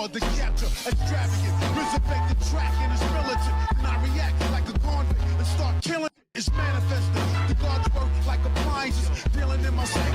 hard to capture, extravagant, resurrect the track and it's militant. And I react like a convict and start killing. It's manifested. The gods work like appliances, dealing in my psyche.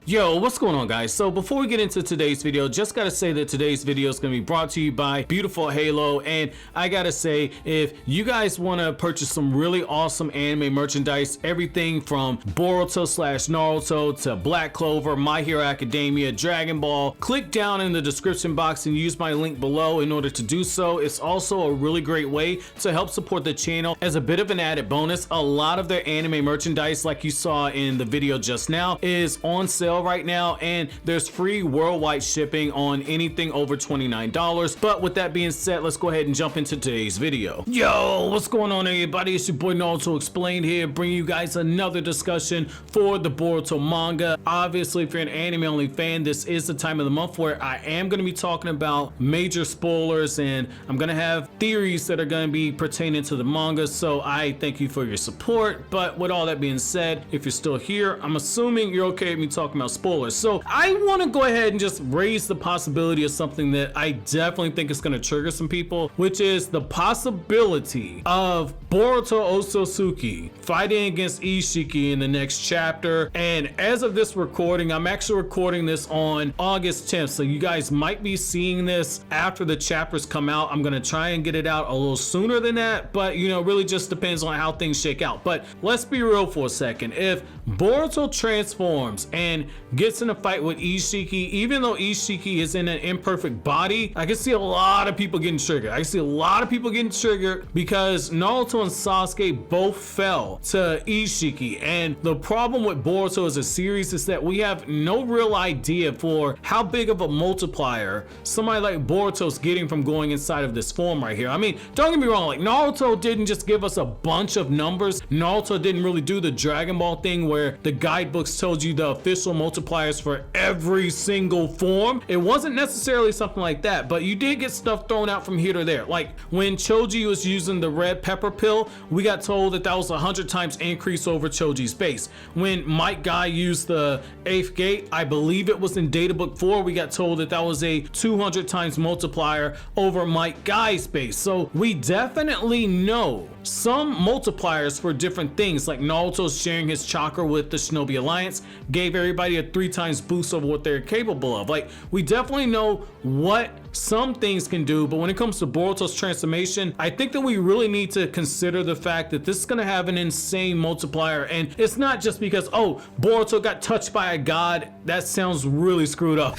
Yo, what's going on, guys? So before we get into today's video, just gotta say that today's video is gonna be brought to you by Beautiful Halo. And I gotta say, if you guys want to purchase some really awesome anime merchandise, everything from Boruto / Naruto to Black Clover, My Hero Academia, Dragon Ball, click down in the description box and use my link below in order to do so. It's also a really great way to help support the channel. As a bit of an added bonus, a lot of their anime merchandise, like you saw in the video just now, is on sale right now, and there's free worldwide shipping on anything over $29. But with that being said, let's go ahead and jump into today's video. Yo, what's going on, everybody? It's your boy Naruto Explained here, bringing you guys another discussion for the Boruto manga. Obviously, if you're an anime only fan, this is the time of the month where I am going to be talking about major spoilers, and I'm going to have theories that are going to be pertaining to the manga. So I thank you for your support. But with all that being said, if you're still here, I'm assuming you're okay with me talking about spoilers. So I want to go ahead and just raise the possibility of something that I definitely think is going to trigger some people, which is the possibility of Boruto Otsutsuki fighting against Isshiki in the next chapter. And as of this recording, I'm actually recording this on August 10th, so you guys might be seeing this after the chapters come out. I'm going to try and get it out a little sooner than that, but you know, really just depends on how things shake out. But let's be real for a second. If Boruto transforms and gets in a fight with Isshiki, even though Isshiki is in an imperfect body, I can see a lot of people getting triggered. I can see a lot of people getting triggered because Naruto and Sasuke both fell to Isshiki. And the problem with Boruto as a series is that we have no real idea for how big of a multiplier somebody like Boruto's getting from going inside of this form right here. I mean, don't get me wrong, like Naruto didn't just give us a bunch of numbers. Naruto didn't really do the Dragon Ball thing where the guidebooks told you the official multipliers for every single form. It wasn't necessarily something like that, but you did get stuff thrown out from here to there. Like when Choji was using the red pepper pill, we got told that that was 100 times increase over Choji's base. When Might Guy used the 8th gate, I believe it was in Data Book 4, we got told that that was a 200 times multiplier over Might Guy's base. So we definitely know some multipliers for different things, like Naruto sharing his chakra with the Shinobi Alliance gave everybody a 3 times boost over what they're capable of. Like, we definitely know what some things can do, but when it comes to Boruto's transformation, I think that we really need to consider the fact that this is going to have an insane multiplier. And it's not just because, oh, Boruto got touched by a god. That sounds really screwed up.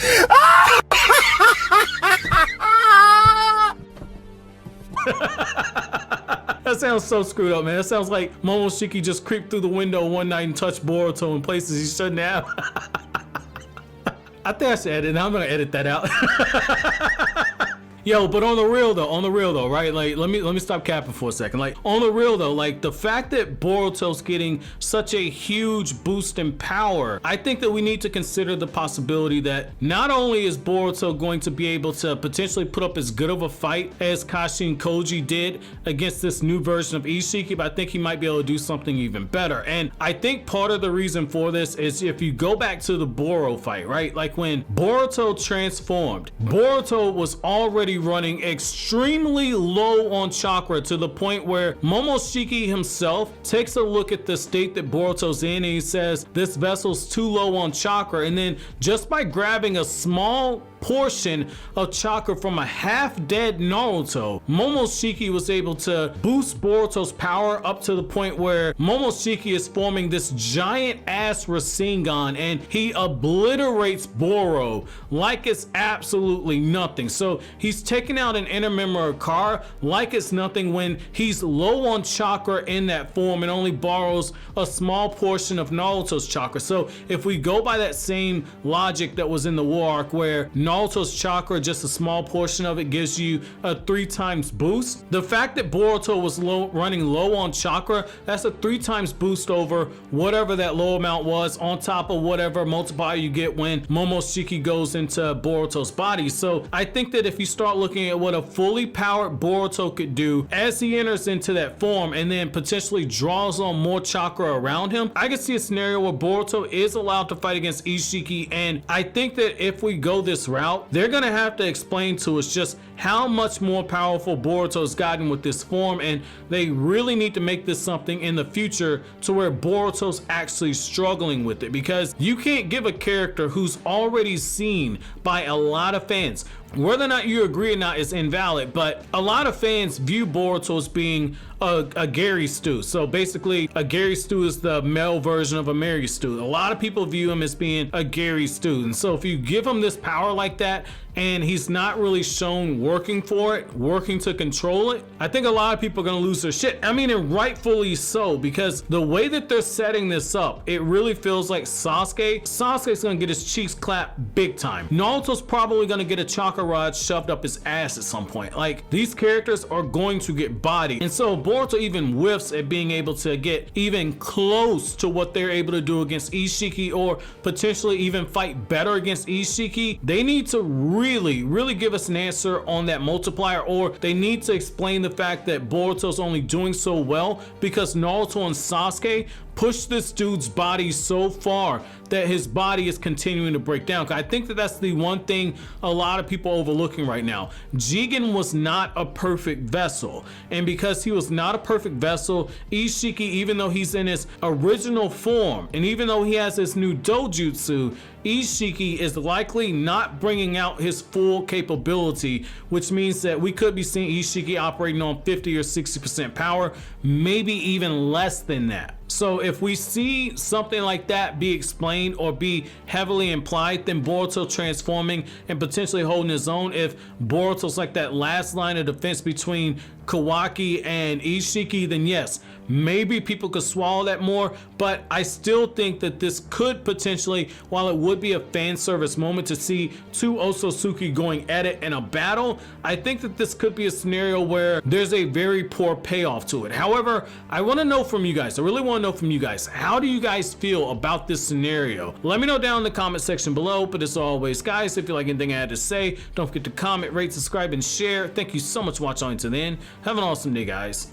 That sounds so screwed up, man. That sounds like Momoshiki just creeped through the window one night and touched Boruto in places he shouldn't have. I think I should edit, and I'm gonna edit that out. Yo, but on the real though, right? Like, let me stop capping for a second. Like, on the real though, like the fact that Boruto's getting such a huge boost in power, I think that we need to consider the possibility that not only is Boruto going to be able to potentially put up as good of a fight as Kashin Koji did against this new version of Isshiki, but I think he might be able to do something even better. And I think part of the reason for this is if you go back to the Boro fight, right? Like when Boruto transformed, Boruto was already running extremely low on chakra to the point where Momoshiki himself takes a look at the state that Boruto's in and he says this vessel's too low on chakra, and then just by grabbing a small portion of chakra from a half-dead Naruto, Momoshiki was able to boost Boruto's power up to the point where Momoshiki is forming this giant ass Rasengan and he obliterates Boro like it's absolutely nothing. So he's taking out an inner member of Kar like it's nothing when he's low on chakra in that form and only borrows a small portion of Naruto's chakra. So if we go by that same logic that was in the war arc where Naruto's chakra, just a small portion of it, gives you a 3 times boost. The fact that Boruto was running low on chakra, that's a 3 times boost over whatever that low amount was, on top of whatever multiplier you get when Momoshiki goes into Boruto's body. So I think that if you start looking at what a fully powered Boruto could do as he enters into that form and then potentially draws on more chakra around him, I can see a scenario where Boruto is allowed to fight against Isshiki. And I think that if we go this route, they're gonna have to explain to us just how much more powerful Boruto's gotten with this form, and they really need to make this something in the future to where Boruto's actually struggling with it, because you can't give a character who's already seen by a lot of fans. Whether or not you agree or not is invalid, but a lot of fans view Boruto as being a Gary Stu. So basically, a Gary Stu is the male version of a Mary Stu. A lot of people view him as being a Gary Stu. And so if you give him this power like that, and he's not really shown working for it, working to control it, I think a lot of people are gonna lose their shit. I mean, and rightfully so, because the way that they're setting this up, it really feels like Sasuke's gonna get his cheeks clapped big time. Naruto's probably gonna get a chakra rod shoved up his ass at some point. Like, these characters are going to get bodied. And so Boruto even whiffs at being able to get even close to what they're able to do against Isshiki, or potentially even fight better against Isshiki. They need to really give us an answer on that multiplier, or they need to explain the fact that Boruto's only doing so well because Naruto and Sasuke pushed this dude's body so far that his body is continuing to break down. I think that that's the one thing a lot of people are overlooking right now. Jigen was not a perfect vessel, and because he was not a perfect vessel, Isshiki, even though he's in his original form and even though he has this new dojutsu, Isshiki is likely not bringing out his full capability, which means that we could be seeing Isshiki operating on 50 or 60% power, maybe even less than that. So if we see something like that be explained or be heavily implied, then Boruto transforming and potentially holding his own. If Boruto's like that last line of defense between Kawaki and Isshiki, then yes, maybe people could swallow that more. But I still think that this could potentially, while it would be a fan service moment to see 2 Otsutsuki going at it in a battle, I think that this could be a scenario where there's a very poor payoff to it. However, I want to know from you guys, I really want to know from you guys, how do you guys feel about this scenario? Let me know down in the comment section below. But as always, guys, if you like anything I had to say, don't forget to comment, rate, subscribe, and share. Thank you so much for watching until then. Have an awesome day, guys.